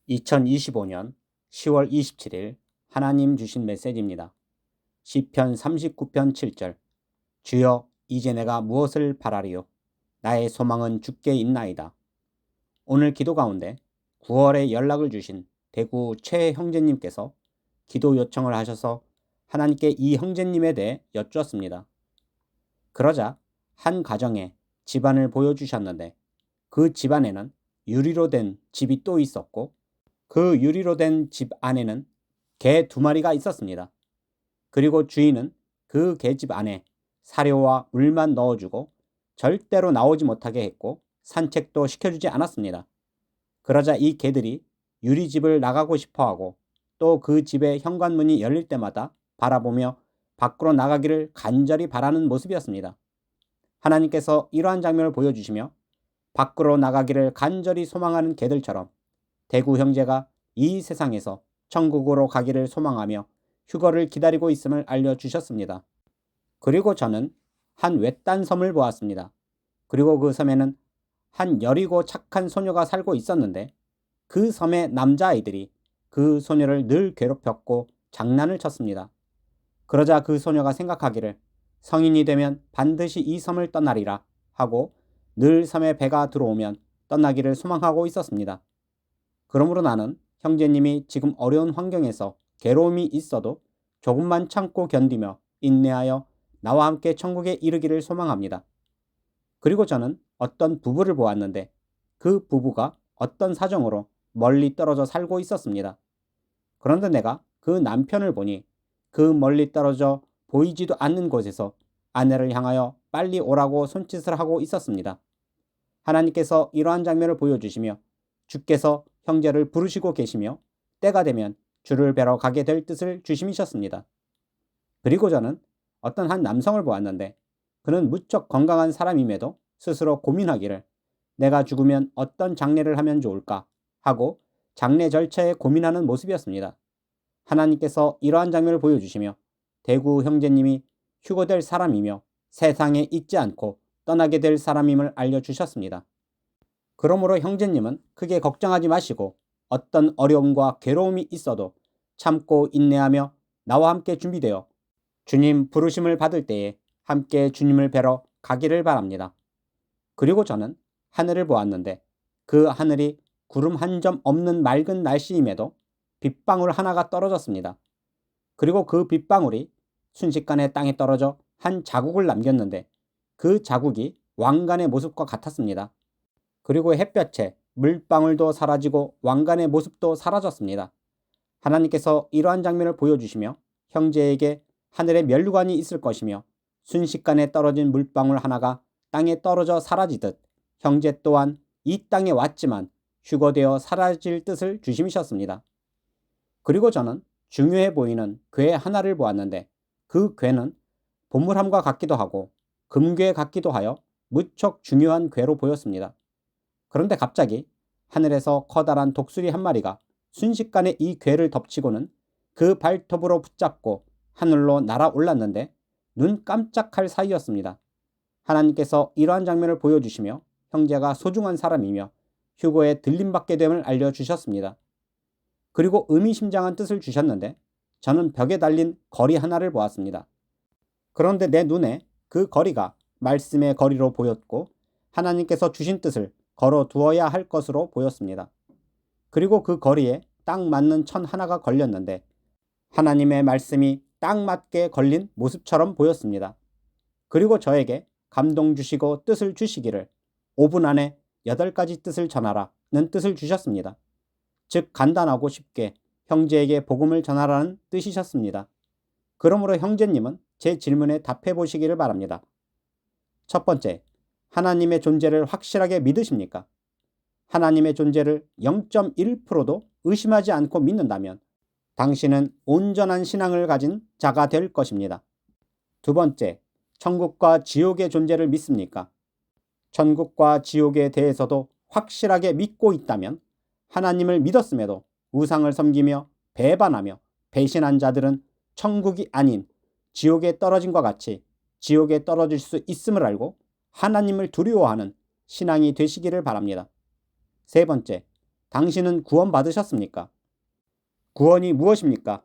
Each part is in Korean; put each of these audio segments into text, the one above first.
2025년 10월 27일 하나님 주신 메시지입니다. 시편 39편 7절. 주여, 이제 내가 무엇을 바라리요? 나의 소망은 주께 있나이다. 오늘 기도 가운데 9월에 연락을 주신 대구 최 형제님께서 기도 요청을 하셔서 하나님께 이 형제님에 대해 여쭈었습니다. 그러자 한 가정에 집안을 보여주셨는데 그 집안에는 유리로 된 집이 또 있었고 그 유리로 된 집 안에는 개 2마리가 있었습니다. 그리고 주인은 그 개집 안에 사료와 물만 넣어주고 절대로 나오지 못하게 했고 산책도 시켜주지 않았습니다. 그러자 이 개들이 유리집을 나가고 싶어하고 또 그 집의 현관문이 열릴 때마다 바라보며 밖으로 나가기를 간절히 바라는 모습이었습니다. 하나님께서 이러한 장면을 보여주시며 밖으로 나가기를 간절히 소망하는 개들처럼 대구 형제가 이 세상에서 천국으로 가기를 소망하며 휴거를 기다리고 있음을 알려주셨습니다. 그리고 저는 한 외딴 섬을 보았습니다. 그리고 그 섬에는 한 여리고 착한 소녀가 살고 있었는데 그 섬의 남자아이들이 그 소녀를 늘 괴롭혔고 장난을 쳤습니다. 그러자 그 소녀가 생각하기를 성인이 되면 반드시 이 섬을 떠나리라 하고 늘 섬에 배가 들어오면 떠나기를 소망하고 있었습니다. 그러므로 나는 형제님이 지금 어려운 환경에서 괴로움이 있어도 조금만 참고 견디며 인내하여 나와 함께 천국에 이르기를 소망합니다. 그리고 저는 어떤 부부를 보았는데 그 부부가 어떤 사정으로 멀리 떨어져 살고 있었습니다. 그런데 내가 그 남편을 보니 그 멀리 떨어져 보이지도 않는 곳에서 아내를 향하여 빨리 오라고 손짓을 하고 있었습니다. 하나님께서 이러한 장면을 보여주시며 주께서 형제를 부르시고 계시며 때가 되면 주를 뵈러 가게 될 뜻을 주심이셨습니다. 그리고 저는 어떤 한 남성을 보았는데 그는 무척 건강한 사람임에도 스스로 고민하기를 내가 죽으면 어떤 장례를 하면 좋을까 하고 장례 절차에 고민하는 모습이었습니다. 하나님께서 이러한 장면을 보여주시며 대구 형제님이 휴거될 사람이며 세상에 있지 않고 떠나게 될 사람임을 알려주셨습니다. 그러므로 형제님은 크게 걱정하지 마시고 어떤 어려움과 괴로움이 있어도 참고 인내하며 나와 함께 준비되어 주님 부르심을 받을 때에 함께 주님을 뵈러 가기를 바랍니다. 그리고 저는 하늘을 보았는데 그 하늘이 구름 한 점 없는 맑은 날씨임에도 빗방울 하나가 떨어졌습니다. 그리고 그 빗방울이 순식간에 땅에 떨어져 한 자국을 남겼는데 그 자국이 왕관의 모습과 같았습니다. 그리고 햇볕에 물방울도 사라지고 왕관의 모습도 사라졌습니다. 하나님께서 이러한 장면을 보여주시며 형제에게 하늘에 면류관이 있을 것이며 순식간에 떨어진 물방울 하나가 땅에 떨어져 사라지듯 형제 또한 이 땅에 왔지만 휴거되어 사라질 뜻을 주심이셨습니다. 그리고 저는 중요해 보이는 궤 하나를 보았는데 그 궤는 보물함과 같기도 하고 금괴 같기도 하여 무척 중요한 궤로 보였습니다. 그런데 갑자기 하늘에서 커다란 독수리 한 마리가 순식간에 이 궤를 덮치고는 그 발톱으로 붙잡고 하늘로 날아올랐는데 눈 깜짝할 사이였습니다. 하나님께서 이러한 장면을 보여주시며 형제가 소중한 사람이며 휴거에 들림받게 됨을 알려주셨습니다. 그리고 의미심장한 뜻을 주셨는데 저는 벽에 달린 거리 하나를 보았습니다. 그런데 내 눈에 그 거리가 말씀의 거리로 보였고 하나님께서 주신 뜻을 걸어 두어야 할 것으로 보였습니다. 그리고 그 거리에 딱 맞는 천 하나가 걸렸는데 하나님의 말씀이 딱 맞게 걸린 모습처럼 보였습니다. 그리고 저에게 감동 주시고 뜻을 주시기를 5분 안에 8가지 뜻을 전하라는 뜻을 주셨습니다. 즉 간단하고 쉽게 형제에게 복음을 전하라는 뜻이셨습니다. 그러므로 형제님은 제 질문에 답해 보시기를 바랍니다. 첫 번째, 하나님의 존재를 확실하게 믿으십니까? 하나님의 존재를 0.1%도 의심하지 않고 믿는다면 당신은 온전한 신앙을 가진 자가 될 것입니다. 두 번째, 천국과 지옥의 존재를 믿습니까? 천국과 지옥에 대해서도 확실하게 믿고 있다면 하나님을 믿었음에도 우상을 섬기며 배반하며 배신한 자들은 천국이 아닌 지옥에 떨어진과 같이 지옥에 떨어질 수 있음을 알고 하나님을 두려워하는 신앙이 되시기를 바랍니다. 세 번째, 당신은 구원받으셨습니까? 구원이 무엇입니까?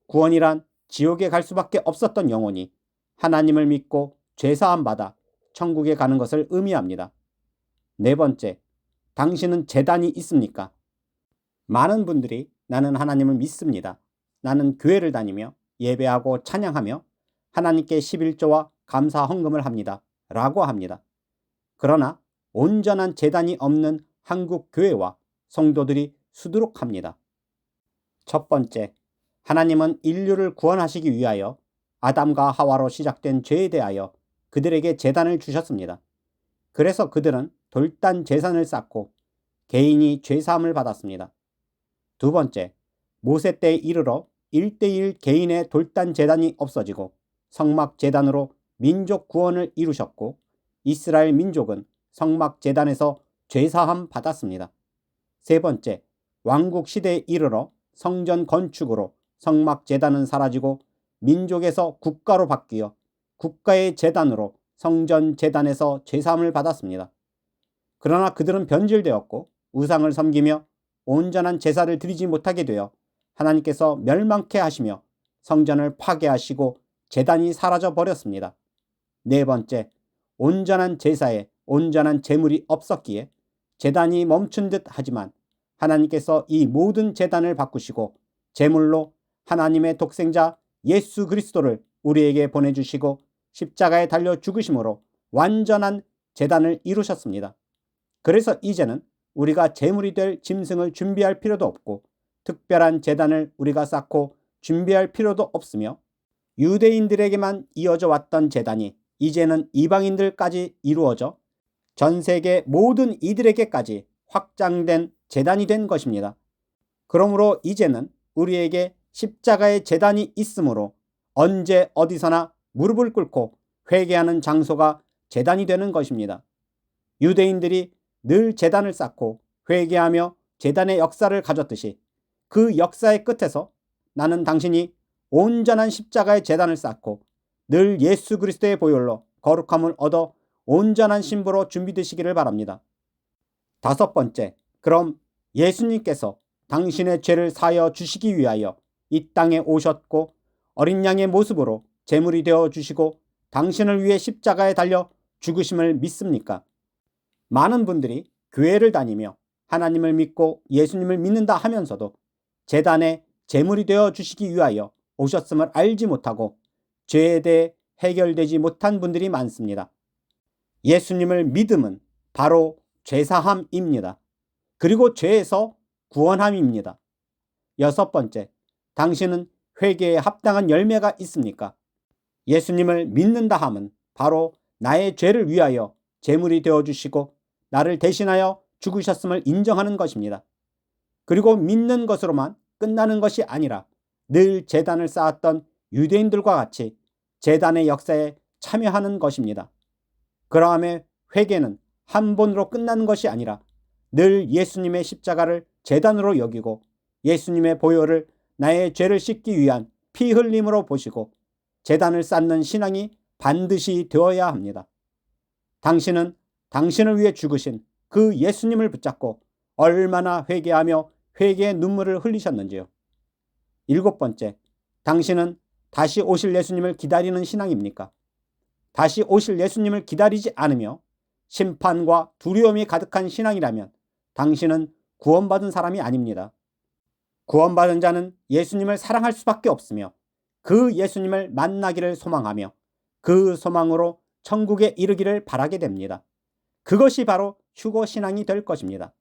구원이란 지옥에 갈 수밖에 없었던 영혼이 하나님을 믿고 죄사함 받아 천국에 가는 것을 의미합니다. 네 번째, 당신은 제단이 있습니까? 많은 분들이 나는 하나님을 믿습니다. 나는 교회를 다니며 예배하고 찬양하며 하나님께 11조와 감사 헌금을 합니다. 라고 합니다. 그러나 온전한 제단이 없는 한국 교회와 성도들이 수두룩합니다. 첫 번째, 하나님은 인류를 구원하시기 위하여 아담과 하와로 시작된 죄에 대하여 그들에게 제단을 주셨습니다. 그래서 그들은 돌단 제단을 쌓고 개인이 죄사함을 받았습니다. 두 번째, 모세 때에 이르러 1:1 개인의 돌단 제단이 없어지고 성막 제단으로 민족 구원을 이루셨고 이스라엘 민족은 성막 제단에서 죄사함 받았습니다. 세 번째, 왕국 시대에 이르러 성전 건축으로 성막 제단은 사라지고 민족에서 국가로 바뀌어 국가의 제단으로 성전 제단에서 죄사함을 받았습니다. 그러나 그들은 변질되었고 우상을 섬기며 온전한 제사를 드리지 못하게 되어 하나님께서 멸망케 하시며 성전을 파괴하시고 제단이 사라져 버렸습니다. 네 번째, 온전한 제사에 온전한 제물이 없었기에 제단이 멈춘 듯 하지만 하나님께서 이 모든 제단을 바꾸시고 제물로 하나님의 독생자 예수 그리스도를 우리에게 보내주시고 십자가에 달려 죽으심으로 완전한 제단을 이루셨습니다. 그래서 이제는 우리가 제물이 될 짐승을 준비할 필요도 없고 특별한 제단을 우리가 쌓고 준비할 필요도 없으며 유대인들에게만 이어져 왔던 제단이 이제는 이방인들까지 이루어져 전 세계 모든 이들에게까지 확장된 제단이 된 것입니다. 그러므로 이제는 우리에게 십자가의 제단이 있으므로 언제 어디서나 무릎을 꿇고 회개하는 장소가 제단이 되는 것입니다. 유대인들이 늘 제단을 쌓고 회개하며 제단의 역사를 가졌듯이 그 역사의 끝에서 나는 당신이 온전한 십자가의 제단을 쌓고 늘 예수 그리스도의 보혈로 거룩함을 얻어 온전한 신부로 준비되시기를 바랍니다. 다섯 번째, 그럼 예수님께서 당신의 죄를 사하여 주시기 위하여 이 땅에 오셨고 어린 양의 모습으로 제물이 되어 주시고 당신을 위해 십자가에 달려 죽으심을 믿습니까? 많은 분들이 교회를 다니며 하나님을 믿고 예수님을 믿는다 하면서도 제단에 제물이 되어 주시기 위하여 오셨음을 알지 못하고 죄에 대해 해결되지 못한 분들이 많습니다. 예수님을 믿음은 바로 죄사함입니다. 그리고 죄에서 구원함입니다. 여섯 번째, 당신은 회개에 합당한 열매가 있습니까? 예수님을 믿는다 함은 바로 나의 죄를 위하여 제물이 되어주시고 나를 대신하여 죽으셨음을 인정하는 것입니다. 그리고 믿는 것으로만 끝나는 것이 아니라 늘 제단을 쌓았던 유대인들과 같이 제단의 역사에 참여하는 것입니다. 그러함에 회개는 한 번으로 끝나는 것이 아니라 늘 예수님의 십자가를 제단으로 여기고 예수님의 보혈을 나의 죄를 씻기 위한 피 흘림으로 보시고 제단을 쌓는 신앙이 반드시 되어야 합니다. 당신은 당신을 위해 죽으신 그 예수님을 붙잡고 얼마나 회개하며 회개의 눈물을 흘리셨는지요. 일곱 번째, 당신은 다시 오실 예수님을 기다리는 신앙입니까? 다시 오실 예수님을 기다리지 않으며 심판과 두려움이 가득한 신앙이라면 당신은 구원받은 사람이 아닙니다. 구원받은 자는 예수님을 사랑할 수밖에 없으며 그 예수님을 만나기를 소망하며 그 소망으로 천국에 이르기를 바라게 됩니다. 그것이 바로 휴거 신앙이 될 것입니다.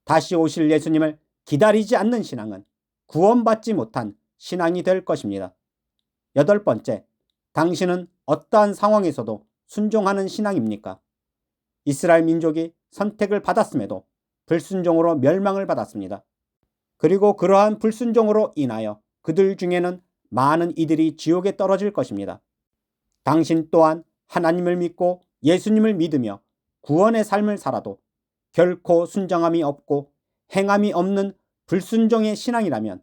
다시 오실 예수님을 기다리지 않는 신앙은 구원받지 못한 신앙이 될 것입니다. 여덟 번째, 당신은 어떠한 상황에서도 순종하는 신앙입니까? 이스라엘 민족이 선택을 받았음에도 불순종으로 멸망을 받았습니다. 그리고 그러한 불순종으로 인하여 그들 중에는 많은 이들이 지옥에 떨어질 것입니다. 당신 또한 하나님을 믿고 예수님을 믿으며 구원의 삶을 살아도 결코 순정함이 없고 행함이 없는 불순종의 신앙이라면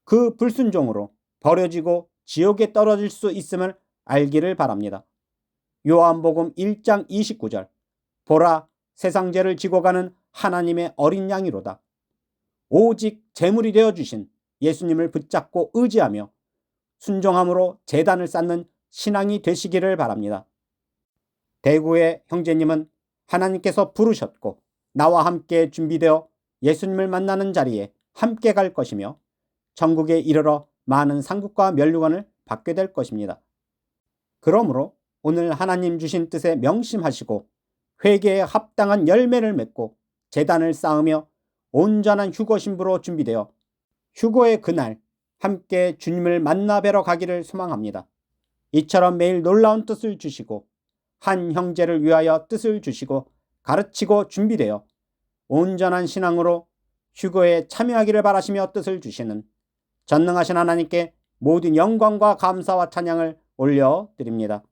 그 불순종으로 버려지고 지옥에 떨어질 수 있음을 알기를 바랍니다. 요한복음 1장 29절 보라 세상 죄를 지고 가는 하나님의 어린 양이로다. 오직 제물이 되어 주신 예수님을 붙잡고 의지하며 순종함으로 제단을 쌓는 신앙이 되시기를 바랍니다. 대구의 형제님은 하나님께서 부르셨고 나와 함께 준비되어 예수님을 만나는 자리에 함께 갈 것이며 천국에 이르러 많은 상급과 면류관을 받게 될 것입니다. 그러므로 오늘 하나님 주신 뜻에 명심하시고 회개에 합당한 열매를 맺고 제단을 쌓으며 온전한 휴거 신부로 준비되어 휴거의 그날 함께 주님을 만나 뵈러 가기를 소망합니다. 이처럼 매일 놀라운 뜻을 주시고 한 형제를 위하여 뜻을 주시고 가르치고 준비되어 온전한 신앙으로 휴거에 참여하기를 바라시며 뜻을 주시는 전능하신 하나님께 모든 영광과 감사와 찬양을 올려드립니다.